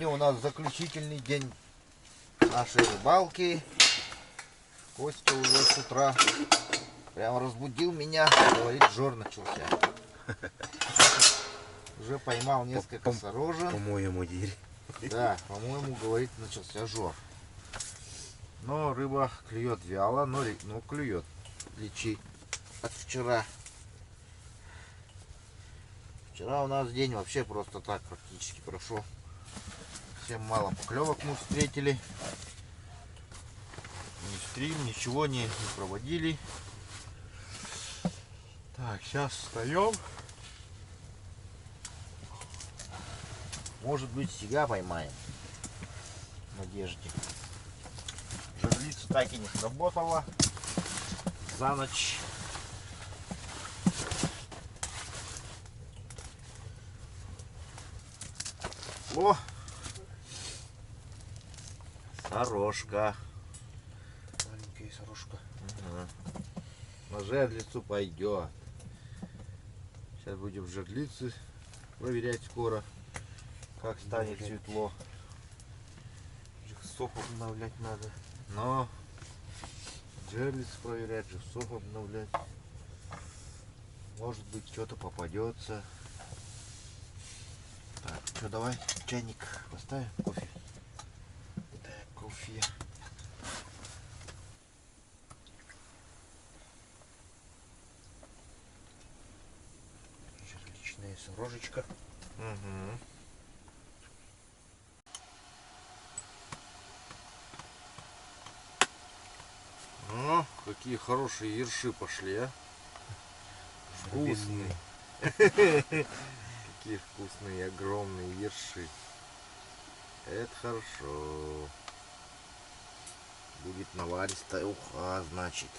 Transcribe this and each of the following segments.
Сегодня у нас заключительный день нашей рыбалки. Костя уже с утра прям разбудил меня, говорит, жор начался. Уже поймал несколько сорожен. По-моему, Дирь. Да, по-моему, говорит, начался жор. Но рыба клюет вяло, но клюет. Личи от вчера. Вчера у нас день вообще просто так практически прошел. Всем мало поклевок мы встретили. Ни стрим, ничего не проводили. Так, сейчас встаем. Может быть, сега поймаем. В надежде. Жерлица так и не сработала. За ночь. О! Сорожка. Маленькая сорожка. На жерлицу пойдет. Сейчас будем жерлицы проверять скоро, как станет светло. Живцов обновлять надо. Но жерлиц проверять, живцов обновлять. Может быть, что-то попадется. Так, что, давай чайник поставим, кофе. Так, кофе. Жерличная сорожечка. Угу. О, какие хорошие ерши пошли, а? Вкусные. Какие вкусные, огромные ерши. Это хорошо. Будет наваристая уха, значит.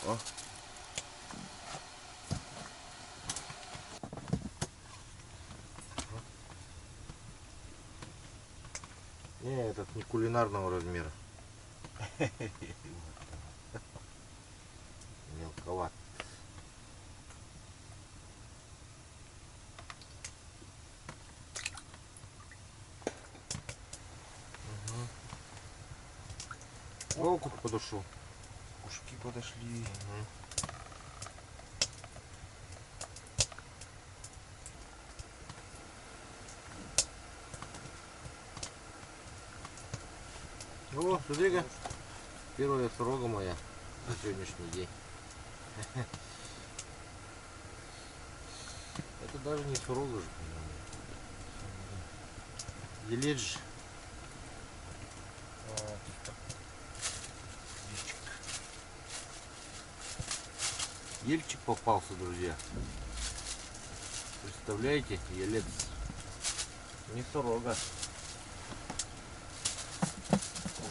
О. Не, этот не кулинарного размера. Мелковат. Угу. Окунь подошел. Ушки подошли. Угу. О, смотри-ка, первая сорога моя на сегодняшний день. Это даже не сорога же, по-моему. Елец же. Ельчик попался, друзья. Представляете, елец. Не сорога.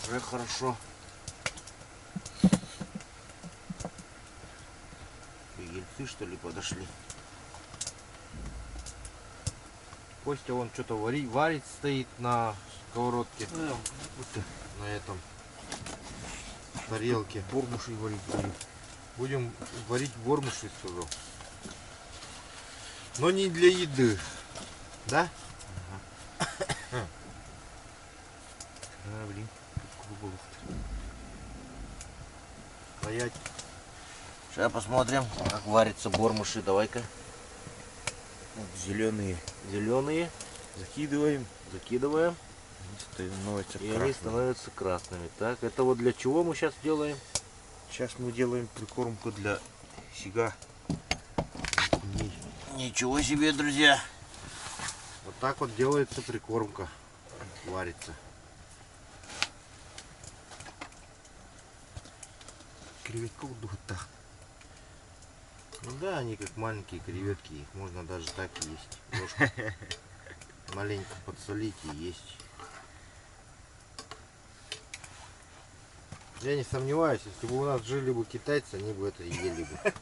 Уже хорошо. Ельцы, что ли, подошли. Костя вон что-то варит, стоит на сковородке. На этом тарелке. Бормуши варить будем. Будем варить бормуши, сказал. Но не для еды. Да? Ага. А, блин. Стоять. Сейчас посмотрим, как варятся бормуши. Давай-ка. Вот зеленые. Зеленые. Закидываем. Закидываем. Становятся И они становятся красными. Так, это вот для чего мы сейчас делаем? Сейчас мы делаем прикормку для сега. Ничего себе, друзья. Вот так вот делается прикормка. Варится. Креветка удута. Ну да, они как маленькие креветки. Их можно даже так и есть. Ложку маленько подсолить и есть. Я не сомневаюсь, если бы у нас жили бы китайцы, они бы это ели бы.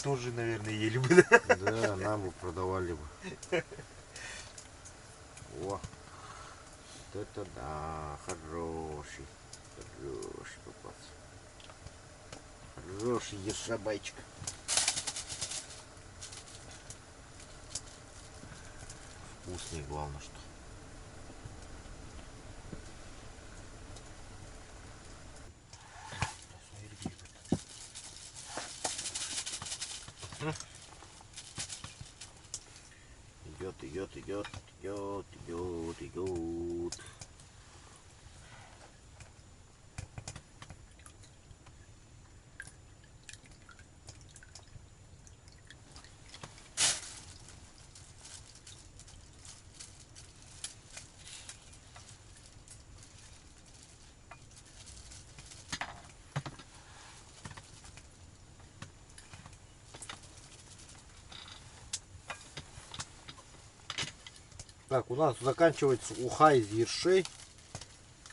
тоже, наверное, ели бы. Да, нам бы продавали бы. О, вот это да, хороший попался. Хороший ешабайчик. Вкусный, главное, что. Идет. Так, у нас заканчивается уха из ершей,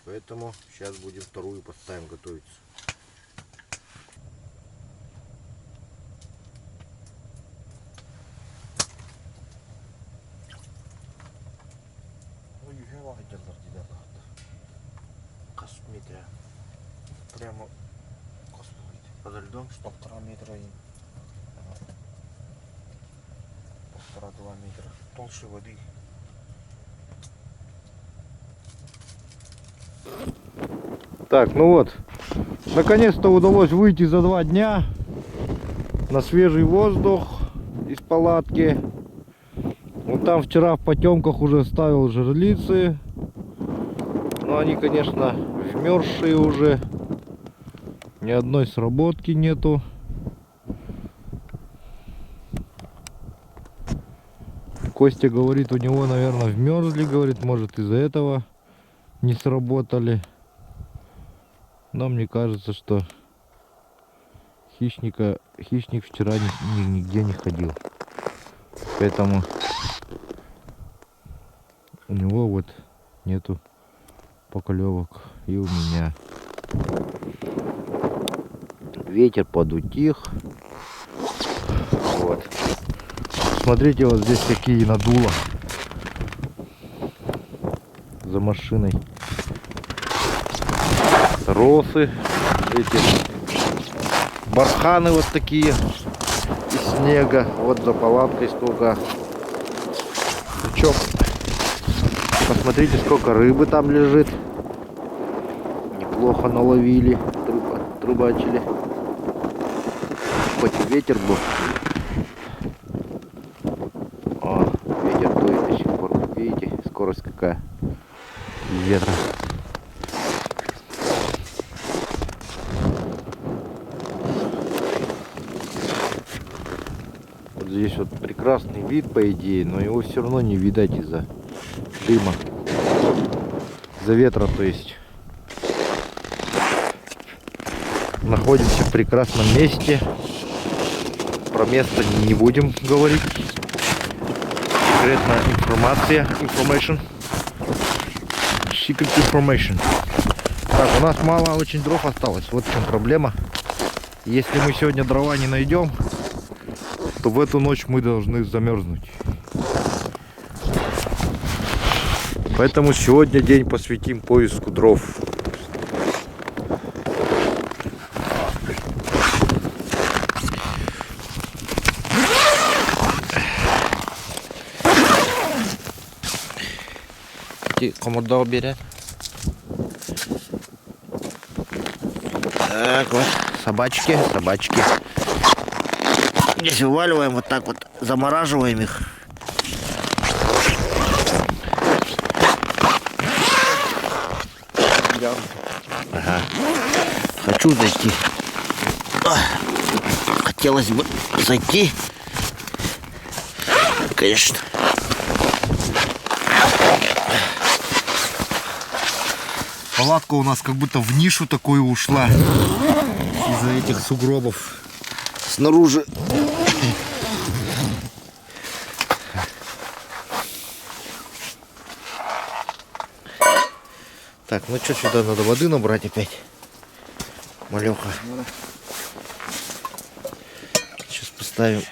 поэтому сейчас будем вторую поставим готовиться. Прямо подо льдом, что 1,5 метра и 1,5-2 метра толще воды. Так, ну вот, наконец-то удалось выйти за 2 дня на свежий воздух из палатки. Вот там вчера в потемках уже ставил жерлицы, но они, конечно, вмерзшие уже, ни одной сработки нету. Костя говорит, у него, наверное, вмерзли, говорит, может, из-за этого не сработали. Но мне кажется, что хищник вчера нигде не ходил. Поэтому у него вот нету поклевок. И у меня. Ветер подутих. Вот. Смотрите, вот здесь какие надула за машиной. Росы, эти барханы вот такие из снега. Вот за палаткой столько. Причем, посмотрите, сколько рыбы там лежит. Неплохо наловили, трубачили. Хоть и ветер был. О, ветер дует до сих пор. Видите, скорость какая ветра. Здесь вот прекрасный вид, по идее, но его все равно не видать из-за дыма, из-за ветра, то есть. Находимся в прекрасном месте. Про место не будем говорить. Секретная информация. Secret information. Так, у нас мало очень дров осталось. Вот в чем проблема. Если мы сегодня дрова не найдем, то в эту ночь мы должны замерзнуть. Поэтому сегодня день посвятим поиску дров. Кому уберет? Так вот, собачки. Здесь вываливаем вот так вот, замораживаем их. Ага. Хочу зайти. Хотелось бы зайти. Конечно. Палатка у нас как будто в нишу такую ушла из-за этих сугробов. Снаружи. Так, ну что, сюда надо воды набрать опять. Малеха. Сейчас ставим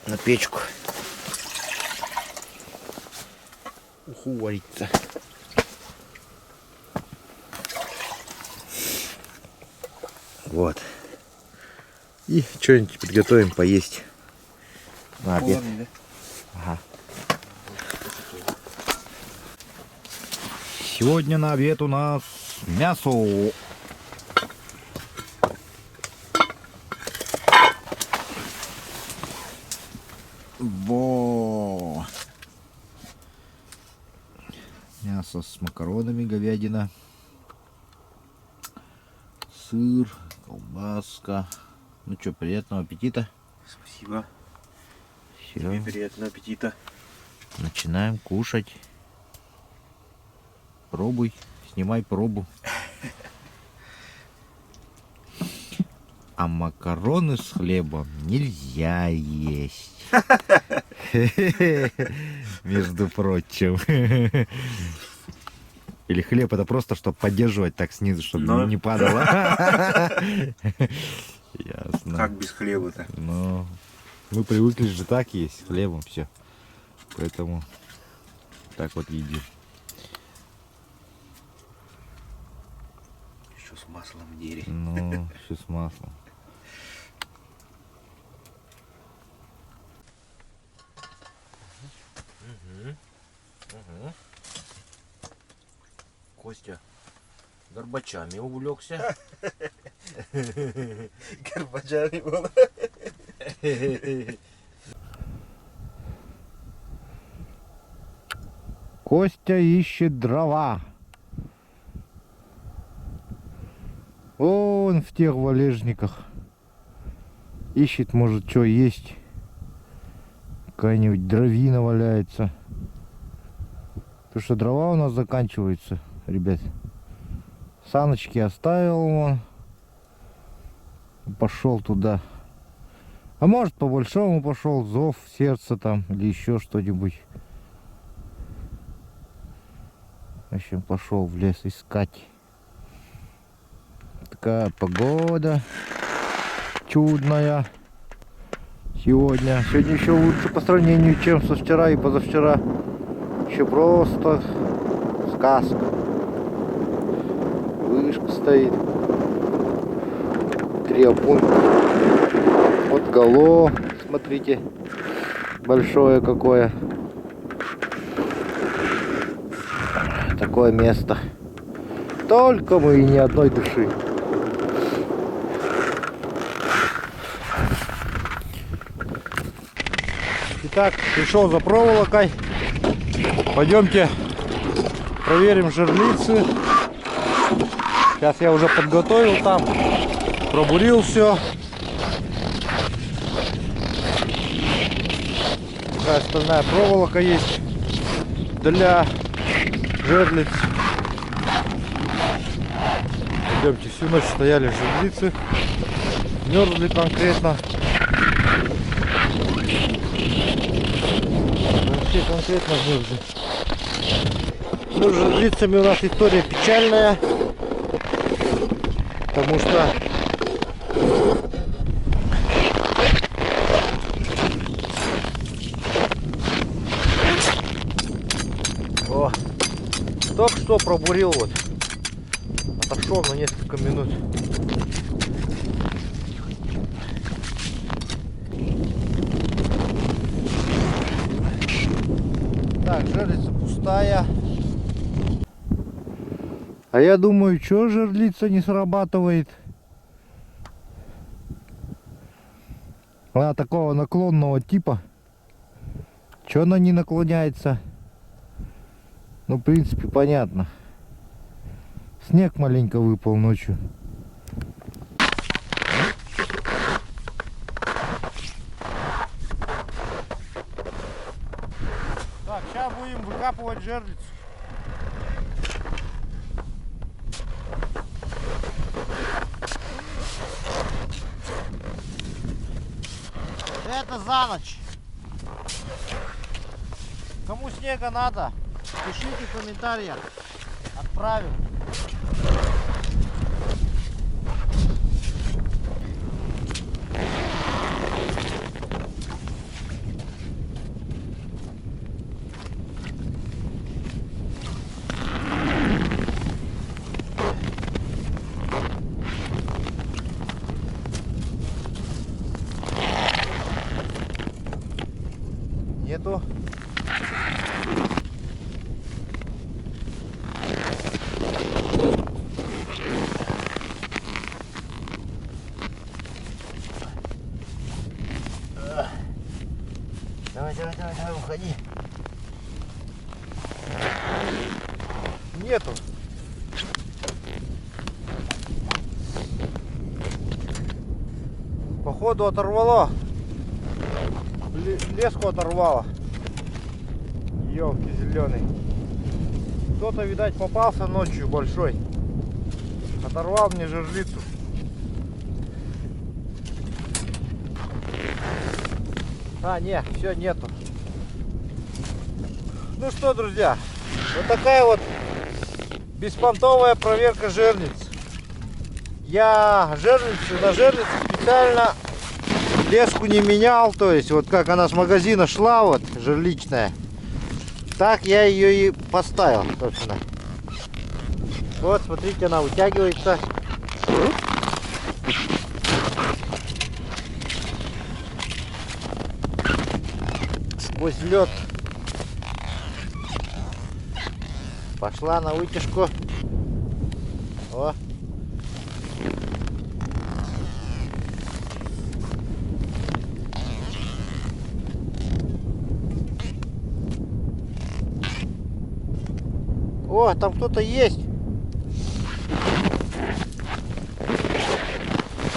на печку. Уху варится. Вот. И что-нибудь приготовим поесть на обед. Полный, да? Ага. Сегодня на обед у нас мясо. Во! Мясо с макаронами, говядина, сыр, колбаска. Ну что, приятного аппетита. Спасибо. Всё, Тебе приятного аппетита. начинаем кушать. Пробуй, снимай пробу. А макароны с хлебом нельзя есть. Между прочим. Или хлеб это просто, чтобы поддерживать так снизу, чтобы Но. не падало. Ясно. Как без хлеба-то? Ну, мы привыкли же так есть, с хлебом все. Поэтому так вот едим. Еще с маслом в деле. Ну, все с маслом. Костя горбачами увлекся. Горбачами было. Костя ищет дрова. Он в тех валежниках. Ищет, может, что есть. Какая-нибудь дровина валяется. Потому что дрова у нас заканчиваются, ребят. Саночки оставил он. Пошел туда. А может, по большому пошел, зов сердца там, или еще что-нибудь. В общем, пошел в лес искать. Такая погода чудная сегодня. Сегодня еще лучше по сравнению, чем со вчера и позавчера. Еще просто сказка. Вышка стоит. Триопункт. Вот гало, смотрите, большое какое. Такое место. Только мы и ни одной души. Итак, пришел за проволокой. Пойдемте проверим жерлицы. Сейчас я уже подготовил там, пробурил все. Такая стальная проволока есть для жерлиц. Пойдемте, всю ночь стояли жерлицы, мерзли конкретно. Вообще конкретно мерзли. Ну, с жерлицами у нас история печальная, потому что только что пробурил, вот отошел на несколько минут. Так, жерлица пустая. А я думаю, что жерлица не срабатывает? Она такого наклонного типа. Что она не наклоняется? Ну, в принципе, понятно. Снег маленько выпал ночью. Так, сейчас будем выкапывать жерлицу. Это за ночь. Кому снега надо, пишите в комментариях. Отправим. Нету. Давай, давай, давай, давай, уходи. Нету. Походу оторвало. Леску оторвало. Ёлки зеленый. Кто-то, видать, попался ночью большой. Оторвал мне жерлицу. А, не, все, нету. Ну что, друзья, вот такая вот беспонтовая проверка жерлиц. Я на жерлице специально леску не менял, то есть вот как она с магазина шла, вот жерличная, так я ее и поставил, собственно. Вот, смотрите, она вытягивается. Сквозь лед. Пошла на вытяжку. О. О, там кто-то есть.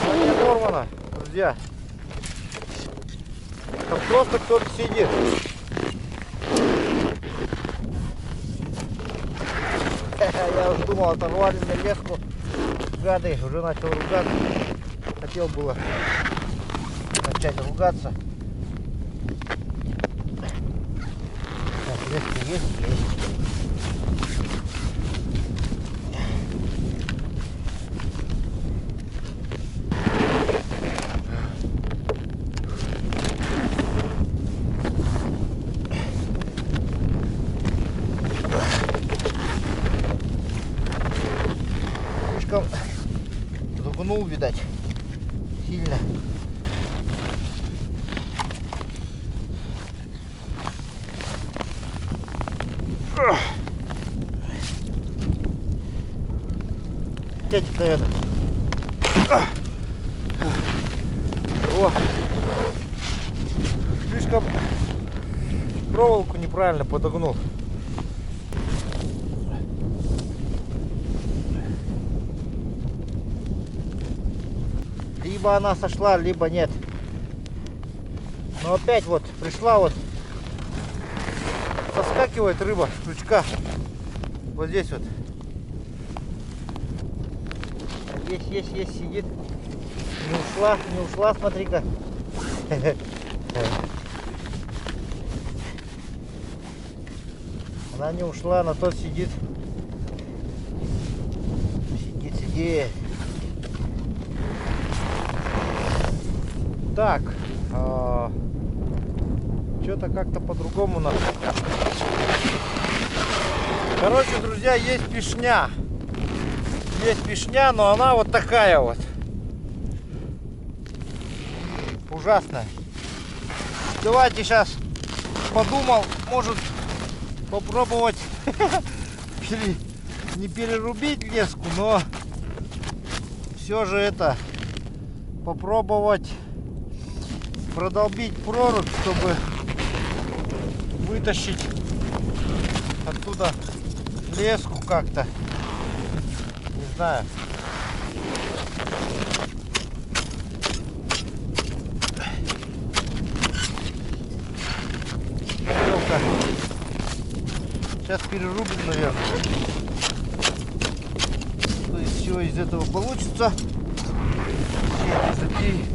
Она не оторвана, друзья. Там просто кто-то сидит. Я уже думал, оторвали мне леску. Гады, уже начал ругаться. Хотел было начать ругаться. Так, леска есть? Есть. Загнул, видать, сильно. Тянет, наверное. О! Слишком проволоку неправильно подогнул. Либо она сошла, либо нет. Но опять вот пришла, вот соскакивает рыба с крючка. Вот здесь вот. Есть, сидит. Не ушла, смотри-ка. Она не ушла, на тот сидит. Сидит. Так, что-то как-то по-другому надо. Короче, друзья, есть пешня. Есть пешня, но она вот такая вот. Ужасная. Давайте сейчас подумал, может попробовать не перерубить леску, но все же это попробовать продолбить прорубь, чтобы вытащить оттуда леску как-то. Не знаю. Сейчас перерубим, наверное. То есть все из этого получится. Все эти затеи.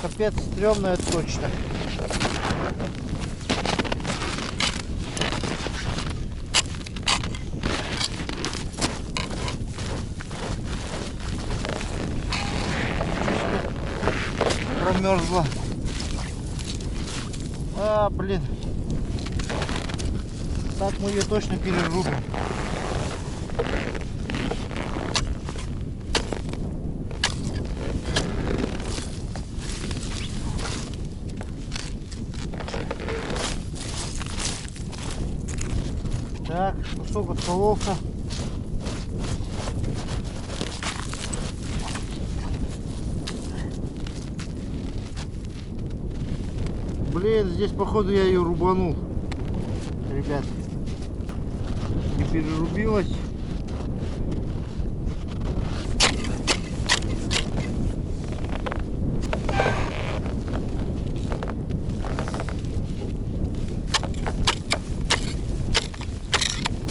Капец, стрёмная точно. Промерзла. А, блин. Так мы ее точно перерубим. кусок откололся. Блин, здесь походу я ее рубанул. Ребят, не перерубилась.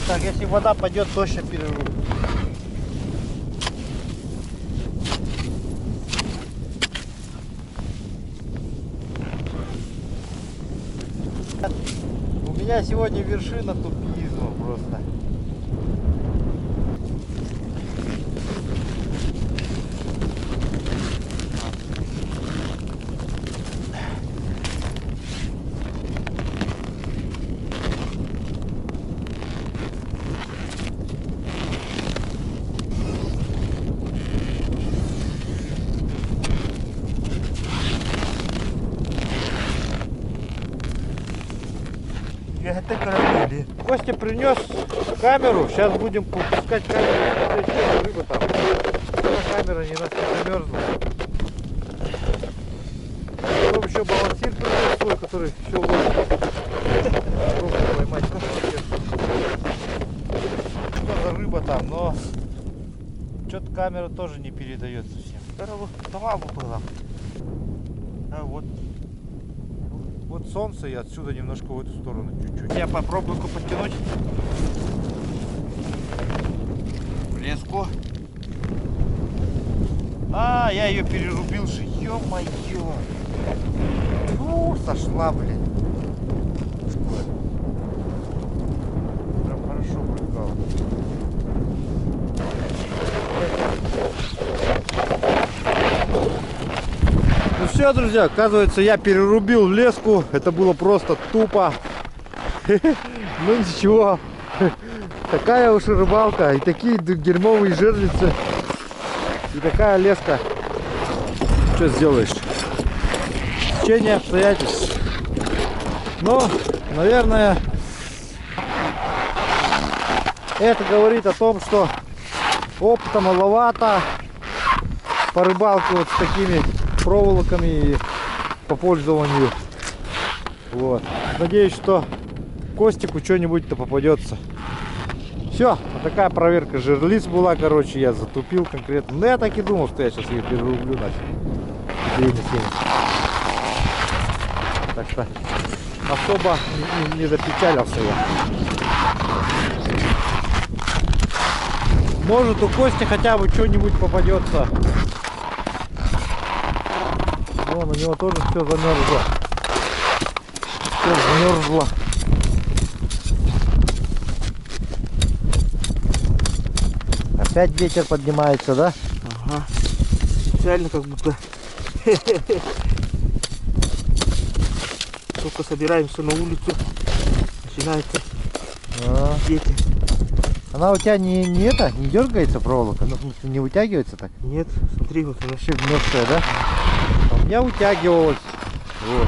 Так, если вода пойдет, точно перерубит. У меня сегодня вершина тупизма просто. Костя принес камеру, сейчас будем пускать камеру, смотреть, рыба там. Камера не замерзла. Потом еще балансир принес свой, который все ловит. Попробуем поймать. Что за рыба там, но что-то камера тоже не передает совсем. Давай было. А вот солнце, и отсюда немножко в эту сторону чуть-чуть. Я попробую-ка подтянуть леску. А, я ее перерубил же, ё-моё. Сошла, блин. Прям хорошо прыгала. Ну все, друзья, оказывается, я перерубил леску. Это было просто тупо. Ну ничего. Такая уж и рыбалка. И такие дерьмовые жерлицы. И такая леска. Что сделаешь? Течение обстоятельств. Но, наверное, это говорит о том, что опыта маловато по рыбалке вот с такими проволоками и по пользованию. Вот. Надеюсь, что Костику что-нибудь-то попадется. Все, вот такая проверка жерлиц была, короче, я затупил конкретно. Но я так и думал, что я сейчас ее перерублю нафиг. Так что особо не запечалился я. Может, у Кости хотя бы что-нибудь попадется. Вон, у него тоже все замерзло. Все замерзло. Опять ветер поднимается, да? Ага. Реально как будто. Только собираемся на улицу. Начинается ветер. Она у тебя не дергается проволока? Ну, в смысле, не вытягивается так? Нет, смотри, вот она. Вообще мертвая, да? А у меня утягивалась. Вот.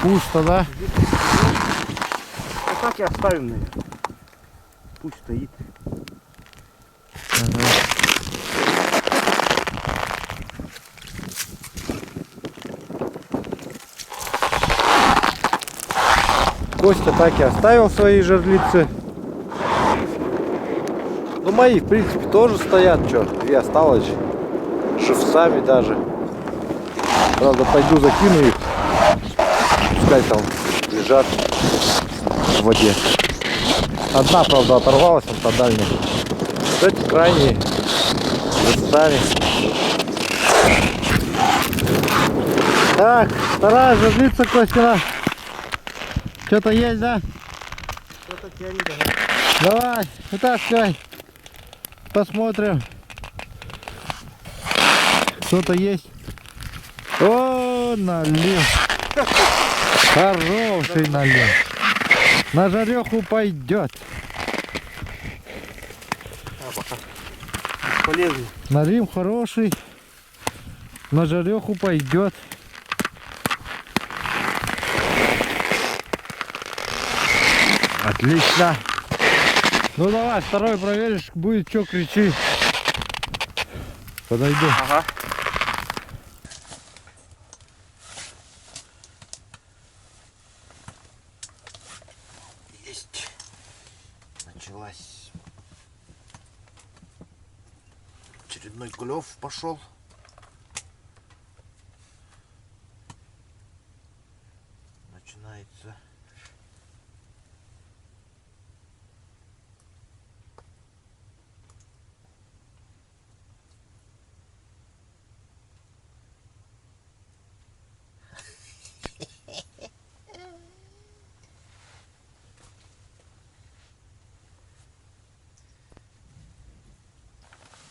Пусто, да? Вот так и оставим, наверное. Пусть стоит. Ага. Костя так и оставил свои жерлицы. Ну, мои, в принципе, тоже стоят. Что, и осталось живцами даже. Правда, пойду закину их. Пускай там лежат в воде. Одна, правда, оторвалась от дальней. Эти крайние живцами. Так, вторая жерлица Костина. Что-то есть, да? Что-то тянет, Давай, вытаскивай. Посмотрим. Что-то есть. О, налив. Хороший налив. На жареху пойдет. Полезный. Налим хороший. На жареху пойдет. Отлично. Ну давай, второй проверишь, будет что, кричи. Подойду. Ага. Есть. Началась. Очередной клев пошел. Начинается.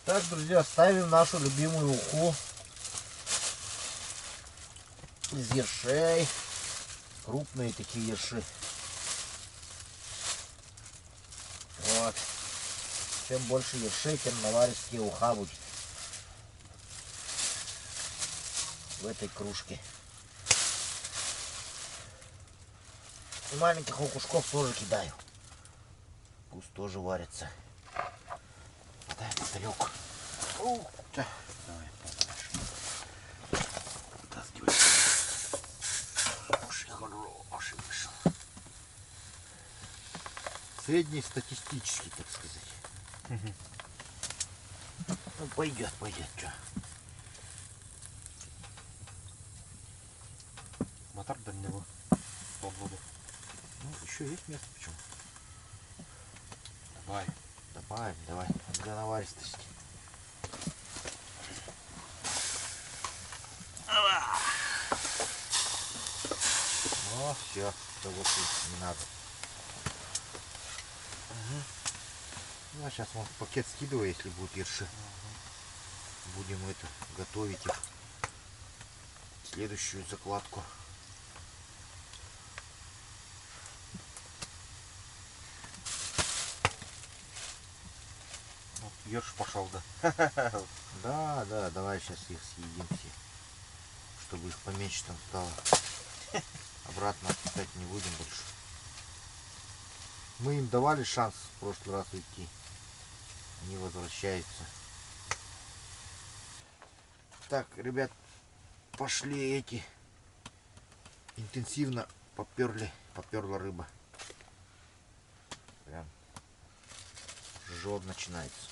Так, друзья, ставим нашу любимую уху из ершей. Крупные такие ерши. Вот. Чем больше ершей, тем наваристее уха будет. В этой кружке. И маленьких окушков тоже кидаю. Пусть тоже варятся. Дай мотылек. Давай, вытаскивай. Хороший вышел. Среднестатистический, так сказать. Ну, пойдет, что. Мотор до него. Полгода. Ну, еще есть место, почему? Давай. Давай, для наваристости. О, все, того не надо. Ну, а сейчас вон пакет скидываю, если будут ерши. Будем это готовить их. Следующую закладку. Вот, ерш пошел, да. Да, давай сейчас их съедим все. Чтобы их поменьше там стало. Обратно отпускать не будем больше. Мы им давали шанс в прошлый раз уйти. Они возвращаются. Так, ребят, пошли эти. Интенсивно поперла рыба. Прям жжет начинается.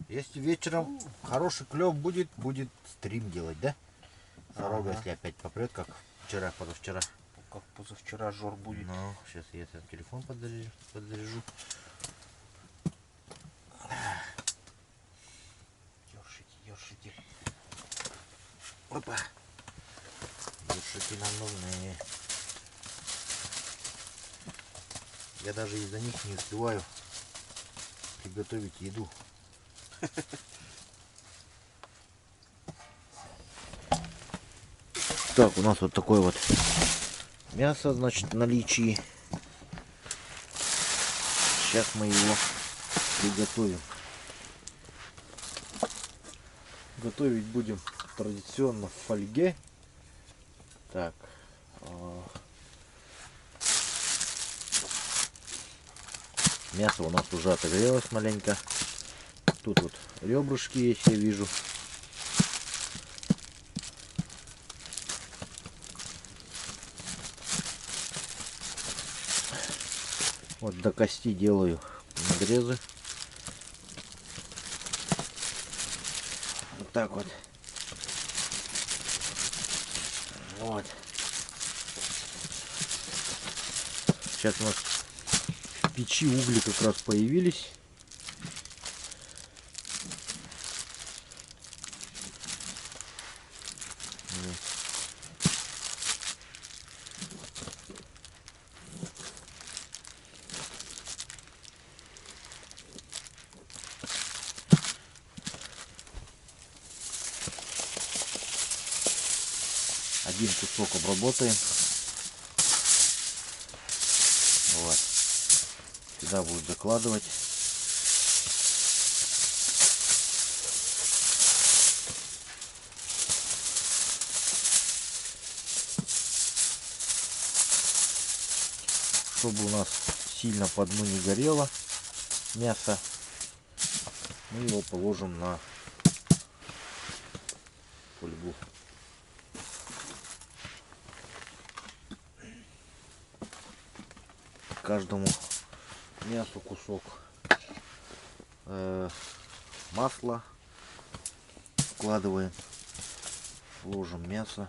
Если вечером хороший клев будет стрим делать, да? Дорога, если опять попрет, как вчера, позавчера. Как позавчера жор будет. Ну, сейчас я этот телефон подзаряжу. Ёршики. Опа. Ершики нам нужны. Я даже из-за них не успеваю приготовить еду. Так, у нас вот такое вот мясо, значит, в наличии. Сейчас мы его приготовим. Готовить будем традиционно в фольге. Так. Мясо у нас уже отогрелось маленько. Тут вот ребрышки есть, я вижу. Вот до кости делаю надрезы. Вот так вот. Вот. Сейчас у нас в печи угли как раз появились. один кусок обработаем. Вот. Сюда будут закладывать. Чтобы у нас сильно по дну не горело мясо, мы его положим на фольгу. Каждому мясу кусок масла вкладываем, ложим мясо,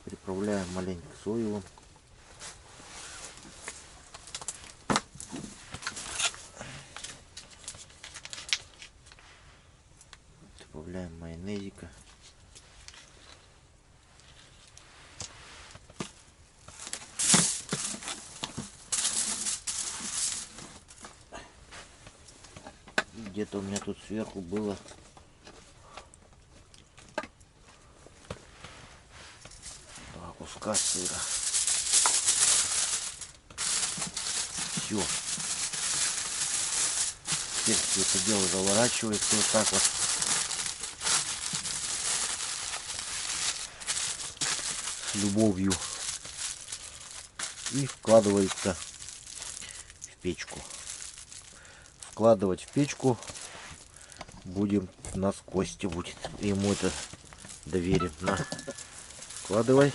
приправляем маленько соевым. Добавляем майонезика. Где-то у меня тут сверху было два куска сыра. Все. Теперь все это дело заворачивается вот так вот. С любовью. И вкладывается в печку. Вкладывать в печку будем, у нас Костя будет, ему это доверим. На, вкладывай.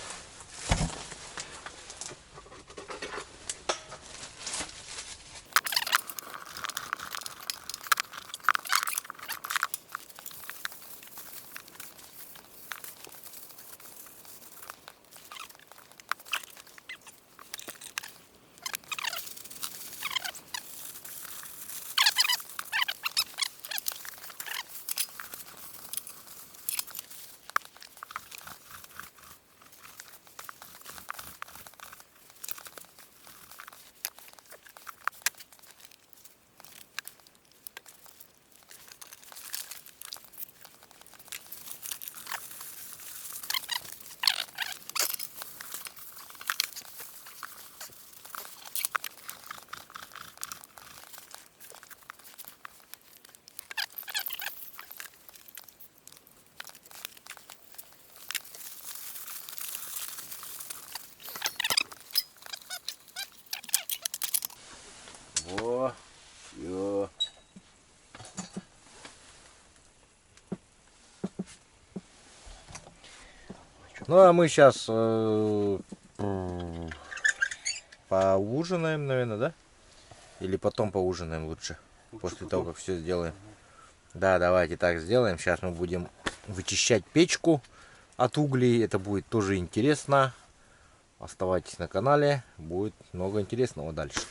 Во, всё. Ну а мы сейчас поужинаем, наверное, да? Или потом поужинаем лучше, после того, как все сделаем. Да, давайте так сделаем. Сейчас мы будем вычищать печку от углей. Это будет тоже интересно. Оставайтесь на канале. Будет много интересного дальше.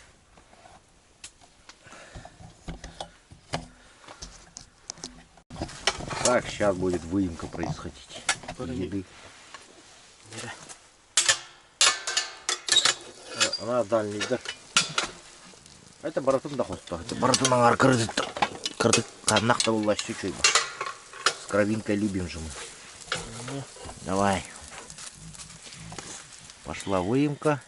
Так, сейчас будет выемка происходить еды. Она дальний, да? Это баратун да хоста. Это баратун аңар кырдык каннахта буллаш чуть-чуть. С кровинкой любим же мы. Давай. Пошла выемка.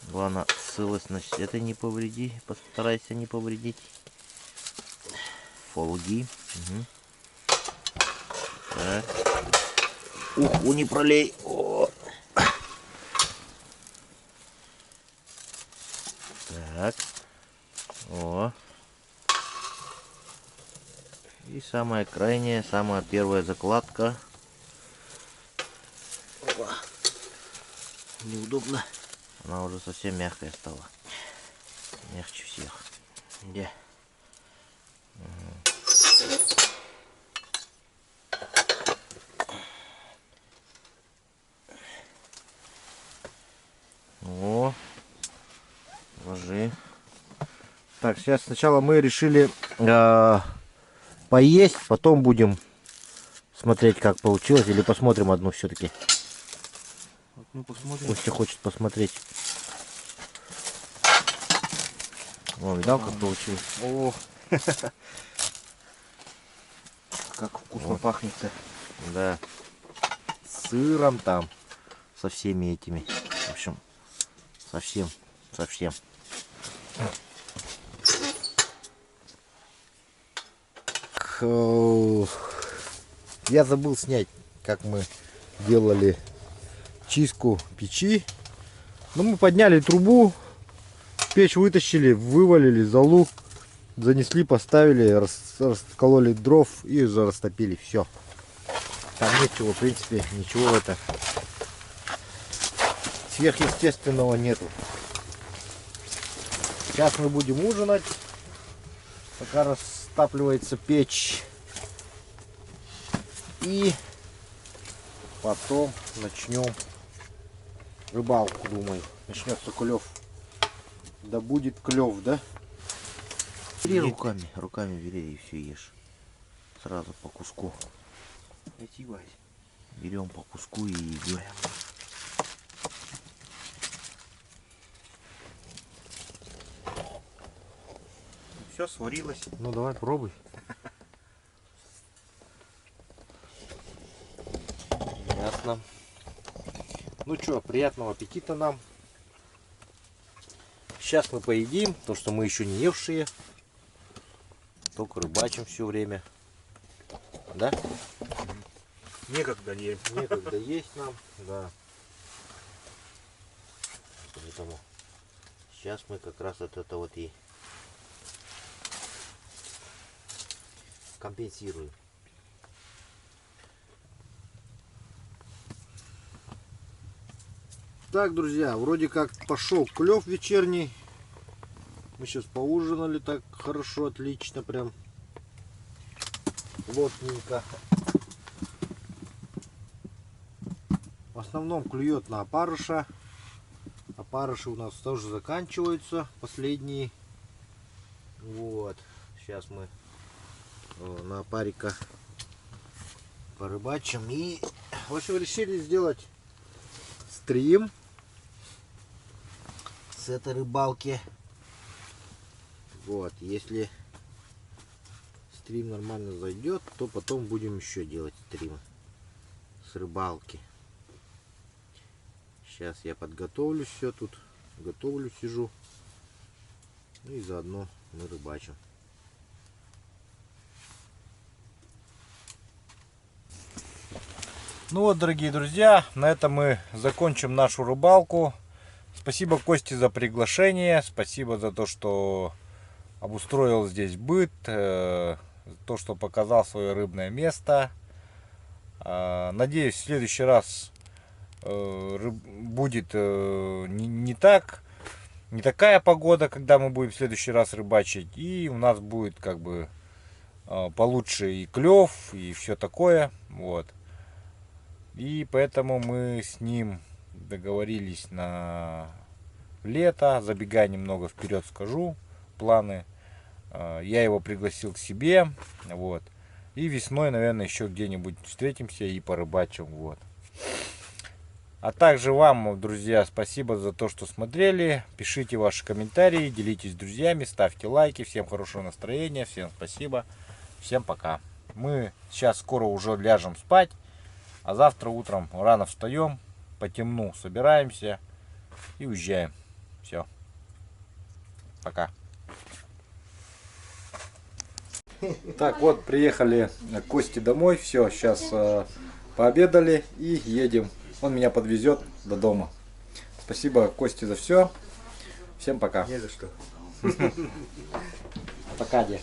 Главное, целостность это не повреди. Постарайся не повредить. Фольги. Угу. Так. Уху не пролей. О. Так. О. И самая крайняя, самая первая закладка. Опа. Неудобно. Она уже совсем мягкая стала. Мягче всех. Где? О, ложи. Так, сейчас сначала мы решили поесть, потом будем смотреть, как получилось, или посмотрим одну все-таки. Ну, посмотрим. Костя хочет посмотреть. О, видал, как получилось? О, как вкусно Вот. пахнет-то. Да. С сыром там. Со всеми этими. В общем, совсем. Я забыл снять, как мы делали чистку печи. Ну, мы подняли трубу, печь вытащили, вывалили золу, занесли, поставили, раскололи дров и растопили. Все. Там ничего, в принципе, ничего это сверхъестественного нету. Сейчас мы будем ужинать, пока растапливается печь. И потом начнем рыбалку, думаю. Начнется клев. Да будет клев, да? Бери руками бери и все ешь. Сразу по куску. Берем по куску и едим. Все сварилось. Ну давай пробуй. Ясно. Ну что, приятного аппетита нам. Сейчас мы поедим, то что мы еще не евшие. Только рыбачим все время. Да? Некогда ем. Некогда есть нам, да. Поэтому сейчас мы как раз это вот и компенсируем. Так, друзья, вроде как пошел клев вечерний. Мы сейчас поужинали так хорошо, отлично, прям плотненько. В основном клюет на опарыша. Опарыши у нас тоже заканчиваются, последние. Вот, сейчас мы на опарика порыбачим. И, в общем, решили сделать стрим с этой рыбалки. Вот, если стрим нормально зайдет, то потом будем еще делать стримы с рыбалки. Сейчас я подготовлю все тут, готовлю, сижу, и заодно мы рыбачим. Ну вот, дорогие друзья, на этом мы закончим нашу рыбалку. Спасибо Косте за приглашение, спасибо за то, что обустроил здесь быт, то, что показал свое рыбное место. Надеюсь, в следующий раз будет не такая погода, когда мы будем в следующий раз рыбачить, и у нас будет как бы получше и клев, и все такое. Вот. И поэтому мы с ним договорились на лето. Забегая немного вперед, скажу планы. Я его пригласил к себе. Вот. И весной, наверное, еще где-нибудь встретимся и порыбачим. Вот. А также вам, друзья, спасибо за то, что смотрели. Пишите ваши комментарии, делитесь с друзьями, ставьте лайки. Всем хорошего настроения, всем спасибо. Всем пока. Мы сейчас скоро уже ляжем спать. А завтра утром рано встаем, по темну собираемся и уезжаем. Все. Пока. Так, вот приехали к Косте домой. Все, сейчас пообедали и едем. Он меня подвезет до дома. Спасибо Косте за все. Всем пока. Не за что. Пока, дед.